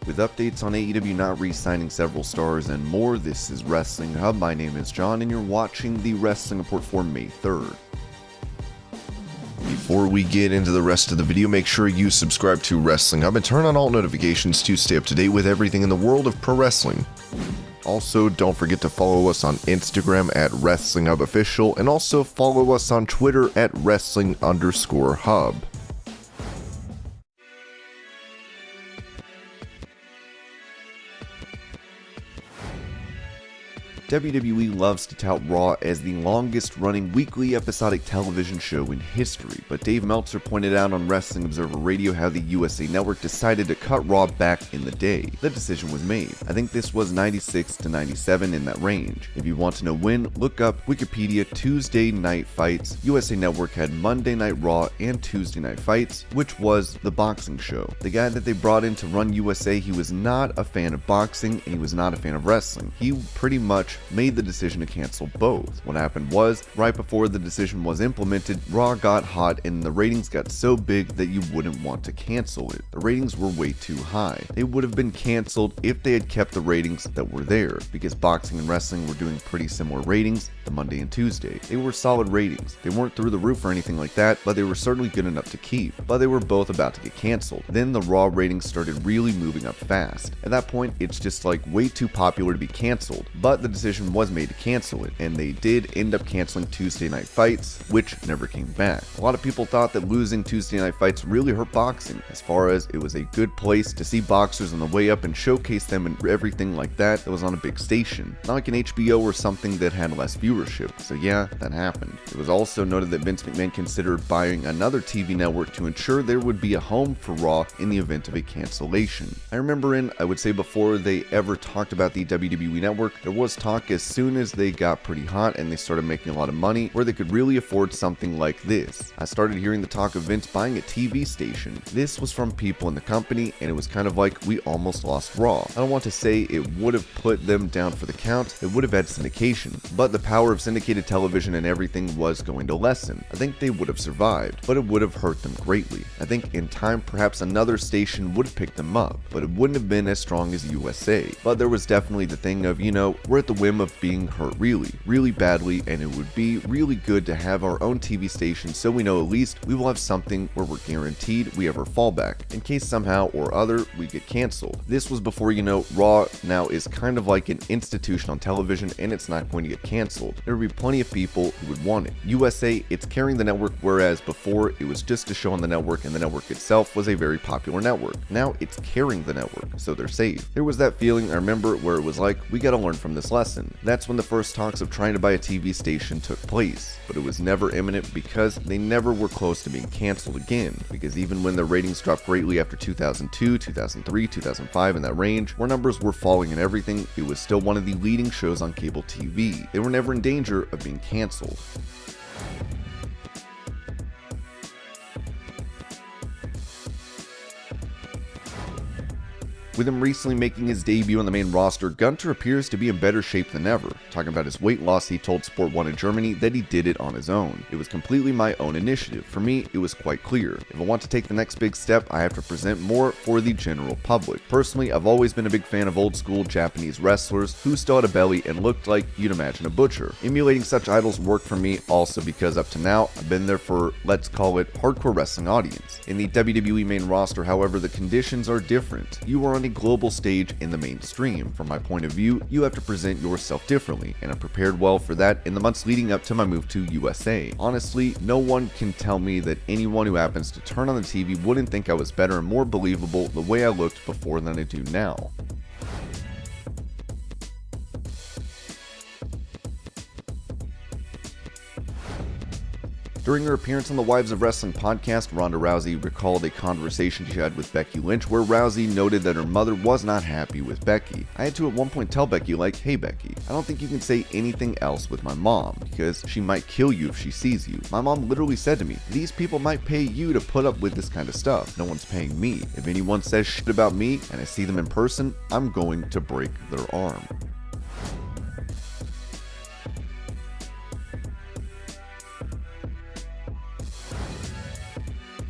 With updates on AEW not re-signing several stars and more, this is Wrestling Hub. My name is John and you're watching the Wrestling Report for May 3rd. Before we get into the rest of the video, make sure you subscribe to Wrestling Hub and turn on all notifications to stay up to date with everything in the world of pro wrestling. Also, don't forget to follow us on Instagram at Wrestling Hub Official and also follow us on Twitter at Wrestling_Hub. WWE loves to tout Raw as the longest running weekly episodic television show in history, but Dave Meltzer pointed out on Wrestling Observer Radio how the USA Network decided to cut Raw back in the day. The decision was made. I think this was 96 to 97 in that range. If you want to know when, look up Wikipedia Tuesday Night Fights. USA Network had Monday Night Raw and Tuesday Night Fights, which was the boxing show. The guy that they brought in to run USA, he was not a fan of boxing and he was not a fan of wrestling. He pretty much made the decision to cancel both. What happened was, right before the decision was implemented, Raw got hot and the ratings got so big that you wouldn't want to cancel it. The ratings were way too high. They would have been canceled if they had kept the ratings that were there, because boxing and wrestling were doing pretty similar ratings the Monday and Tuesday. They were solid ratings. They weren't through the roof or anything like that, but they were certainly good enough to keep. But they were both about to get canceled. Then the Raw ratings started really moving up fast. At that point, it's just like way too popular to be canceled, but the decision was made to cancel it, and they did end up canceling Tuesday Night Fights, which never came back. A lot of people thought that losing Tuesday Night Fights really hurt boxing, as far as it was a good place to see boxers on the way up and showcase them and everything like that was on a big station, not like an HBO or something that had less viewership. So yeah, that happened. It was also noted that Vince McMahon considered buying another TV network to ensure there would be a home for Raw in the event of a cancellation. I remember I would say before they ever talked about the WWE network, there was talk as soon as they got pretty hot and they started making a lot of money where they could really afford something like this. I started hearing the talk of Vince buying a TV station. This was from people in the company and it was kind of like we almost lost Raw. I don't want to say it would have put them down for the count, it would have had syndication, but the power of syndicated television and everything was going to lessen. I think they would have survived, but it would have hurt them greatly. I think in time perhaps another station would have picked them up, but it wouldn't have been as strong as USA. But there was definitely the thing of, we're at the whim of being hurt really badly, and it would be really good to have our own TV station so we know at least we will have something where we're guaranteed we have our fallback in case somehow or other we get canceled. This was before, Raw now is kind of like an institution on television and it's not going to get canceled. There would be plenty of people who would want it. USA, it's carrying the network, whereas before it was just a show on the network and the network itself was a very popular network. Now it's carrying the network, so they're safe. There was that feeling, I remember, where it was like, we gotta learn from this lesson. That's when the first talks of trying to buy a TV station took place, but it was never imminent because they never were close to being canceled again, because even when their ratings dropped greatly after 2002, 2003, 2005 in that range, where numbers were falling and everything, it was still one of the leading shows on cable TV. They were never in danger of being canceled. With him recently making his debut on the main roster, Gunther appears to be in better shape than ever. Talking about his weight loss, he told Sport 1 in Germany that he did it on his own. It was completely my own initiative. For me, it was quite clear. If I want to take the next big step, I have to present more for the general public. Personally, I've always been a big fan of old school Japanese wrestlers who still had a belly and looked like you'd imagine a butcher. Emulating such idols worked for me also because up to now, I've been there for, let's call it, hardcore wrestling audience. In the WWE main roster, however, the conditions are different. You are on a global stage in the mainstream. From my point of view, you have to present yourself differently, and I prepared well for that in the months leading up to my move to USA. Honestly, no one can tell me that anyone who happens to turn on the TV wouldn't think I was better and more believable the way I looked before than I do now. During her appearance on the Wives of Wrestling podcast, Ronda Rousey recalled a conversation she had with Becky Lynch where Rousey noted that her mother was not happy with Becky. I had to at one point tell Becky, like, hey Becky, I don't think you can say anything else with my mom because she might kill you if she sees you. My mom literally said to me, these people might pay you to put up with this kind of stuff. No one's paying me. If anyone says shit about me and I see them in person, I'm going to break their arm.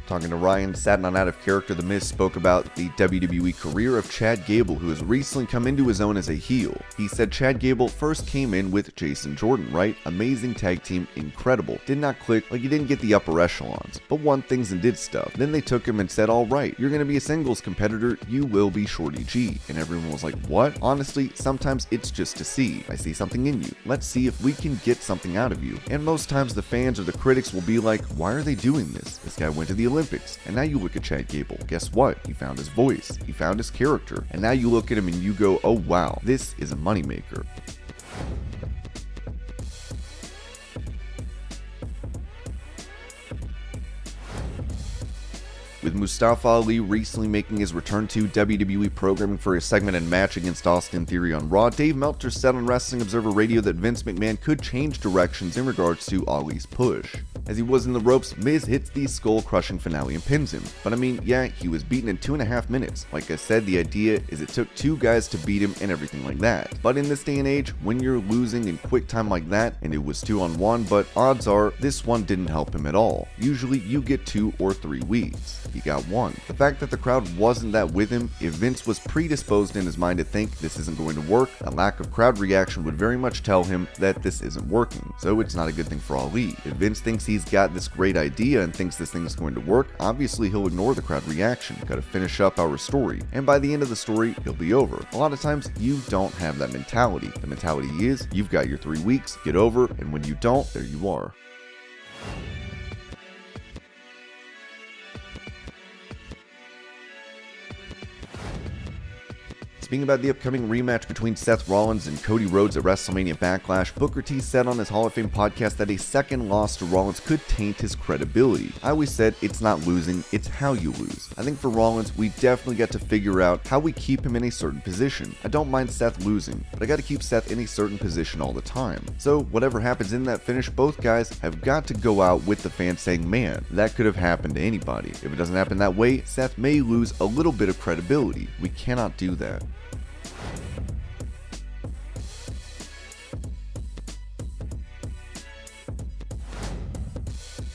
Talking to Ryan Satin on Out of Character, The Miz spoke about the WWE career of Chad Gable, who has recently come into his own as a heel. He said Chad Gable first came in with Jason Jordan, right? Amazing tag team, incredible. Did not click, like he didn't get the upper echelons, but won things and did stuff. Then they took him and said, alright, you're gonna be a singles competitor, you will be Shorty G. And everyone was like, what? Honestly, sometimes it's just to see. I see something in you. Let's see if we can get something out of you. And most times the fans or the critics will be like, why are they doing this? This guy went to the Olympics. And now you look at Chad Gable. Guess what? He found his voice. He found his character. And now you look at him and you go, oh wow, this is a moneymaker. With Mustafa Ali recently making his return to WWE programming for a segment and match against Austin Theory on Raw, Dave Meltzer said on Wrestling Observer Radio that Vince McMahon could change directions in regards to Ali's push. As he was in the ropes, Miz hits the skull-crushing finale and pins him. But I mean, yeah, he was beaten in 2.5 minutes. Like I said, the idea is it took 2 guys to beat him and everything like that. But in this day and age, when you're losing in quick time like that, and it was 2-on-1, but odds are this one didn't help him at all. Usually you get 2 or 3 weeks. He got 1. The fact that the crowd wasn't that with him, if Vince was predisposed in his mind to think this isn't going to work, a lack of crowd reaction would very much tell him that this isn't working. So it's not a good thing for Ali. If Vince thinks he's got this great idea and thinks this thing is going to work, obviously he'll ignore the crowd reaction. Gotta finish up our story. And by the end of the story, he'll be over. A lot of times, you don't have that mentality. The mentality is, you've got your 3 weeks, get over, and when you don't, there you are. Speaking about the upcoming rematch between Seth Rollins and Cody Rhodes at WrestleMania Backlash, Booker T said on his Hall of Fame podcast that a second loss to Rollins could taint his credibility. I always said it's not losing, it's how you lose. I think for Rollins, we definitely got to figure out how we keep him in a certain position. I don't mind Seth losing, but I got to keep Seth in a certain position all the time. So whatever happens in that finish, both guys have got to go out with the fans saying, man, that could have happened to anybody. If it doesn't happen that way, Seth may lose a little bit of credibility. We cannot do that.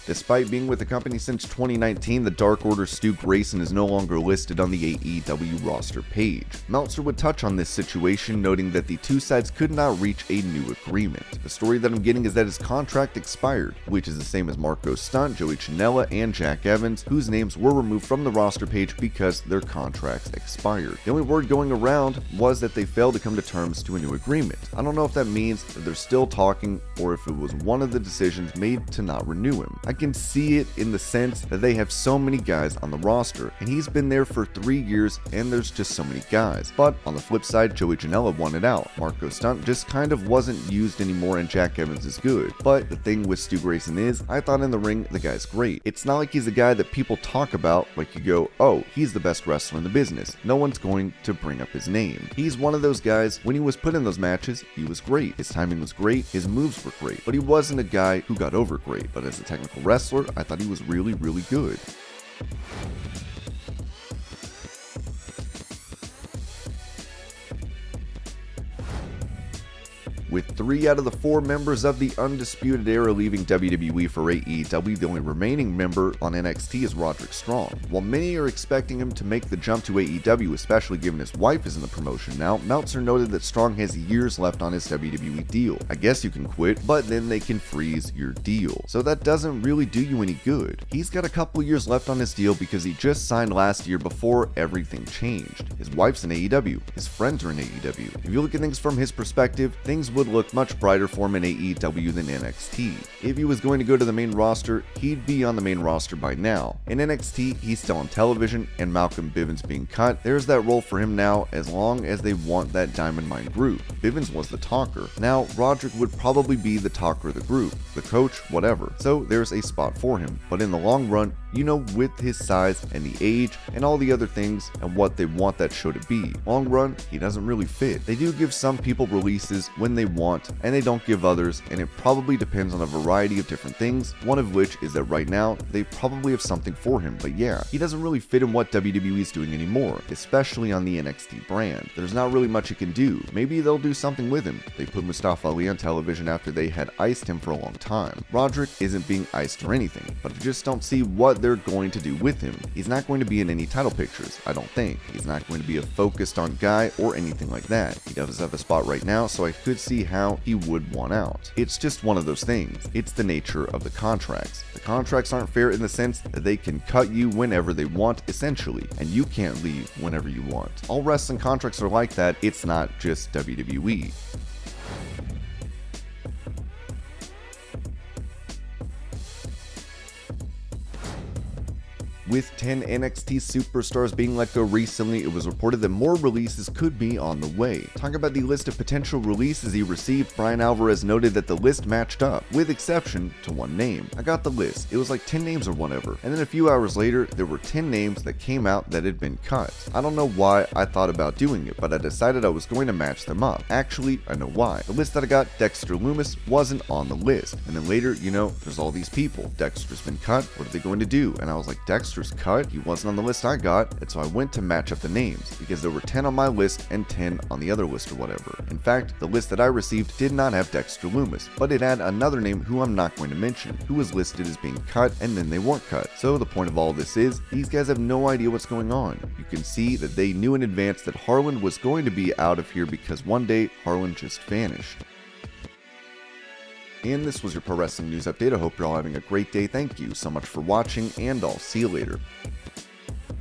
Despite being with the company since 2019, the Dark Order's Stu Grayson is no longer listed on the AEW roster page. Meltzer would touch on this situation, noting that the 2 sides could not reach a new agreement. The story that I'm getting is that his contract expired, which is the same as Marco Stunt, Joey Janela, and Jack Evans, whose names were removed from the roster page because their contracts expired. The only word going around was that they failed to come to terms to a new agreement. I don't know if that means that they're still talking or if it was one of the decisions made to not renew him. I can see it in the sense that they have so many guys on the roster, and he's been there for 3 years and there's just so many guys. But on the flip side, Joey Janela won it out. Marco Stunt just kind of wasn't used anymore and Jack Evans is good. But the thing with Stu Grayson is, I thought in the ring, the guy's great. It's not like he's a guy that people talk about like you go, oh, he's the best wrestler in the business. No one's going to bring up his name. He's one of those guys, when he was put in those matches, he was great. His timing was great, his moves were great, but he wasn't a guy who got over great. But as a technical wrestler, I thought he was really, really good. With 3 out of the 4 members of the Undisputed Era leaving WWE for AEW, the only remaining member on NXT is Roderick Strong. While many are expecting him to make the jump to AEW, especially given his wife is in the promotion now, Meltzer noted that Strong has years left on his WWE deal. I guess you can quit, but then they can freeze your deal. So that doesn't really do you any good. He's got a couple years left on his deal because he just signed last year before everything changed. His wife's in AEW. His friends are in AEW. If you look at things from his perspective, things would look much brighter for him in AEW than NXT. If he was going to go to the main roster, he'd be on the main roster by now. In NXT, he's still on television, and Malcolm Bivens being cut, there's that role for him now as long as they want that Diamond Mine group. Bivens was the talker. Now, Roderick would probably be the talker of the group, the coach, whatever. So there's a spot for him. But in the long run, you know, with his size and the age and all the other things and what they want that show to be, long run, he doesn't really fit. They do give some people releases when they want and they don't give others, and it probably depends on a variety of different things, one of which is that right now they probably have something for him, but yeah, he doesn't really fit in what WWE is doing anymore, especially on the NXT brand. There's not really much he can do. Maybe they'll do something with him. They put Mustafa Ali on television after they had iced him for a long time. Roderick isn't being iced or anything, but I just don't see what they're going to do with him. He's not going to be in any title pictures, I don't think. He's not going to be a focused on guy or anything like that. He does have a spot right now, so I could see how he would want out. It's just one of those things. It's the nature of the contracts. The contracts aren't fair in the sense that they can cut you whenever they want, essentially, and you can't leave whenever you want. All wrestling contracts are like that. It's not just WWE. With 10 NXT superstars being let go recently, it was reported that more releases could be on the way. Talking about the list of potential releases he received, Brian Alvarez noted that the list matched up, with exception to one name. I got the list, it was like 10 names or whatever, and then a few hours later, there were 10 names that came out that had been cut. I don't know why I thought about doing it, but I decided I was going to match them up. Actually, I know why. The list that I got, Dexter Lumis, wasn't on the list, and then later, there's all these people. Dexter's been cut, what are they going to do? And I was like, Dexter's cut, he wasn't on the list I got, and so I went to match up the names, because there were 10 on my list and 10 on the other list or whatever. In fact, the list that I received did not have Dexter Lumis, but it had another name who I'm not going to mention, who was listed as being cut, and then they weren't cut. So the point of all this is, these guys have no idea what's going on. You can see that they knew in advance that Harland was going to be out of here because one day, Harland just vanished. And this was your Pro Wrestling News Update. I hope you're all having a great day. Thank you so much for watching, and I'll see you later.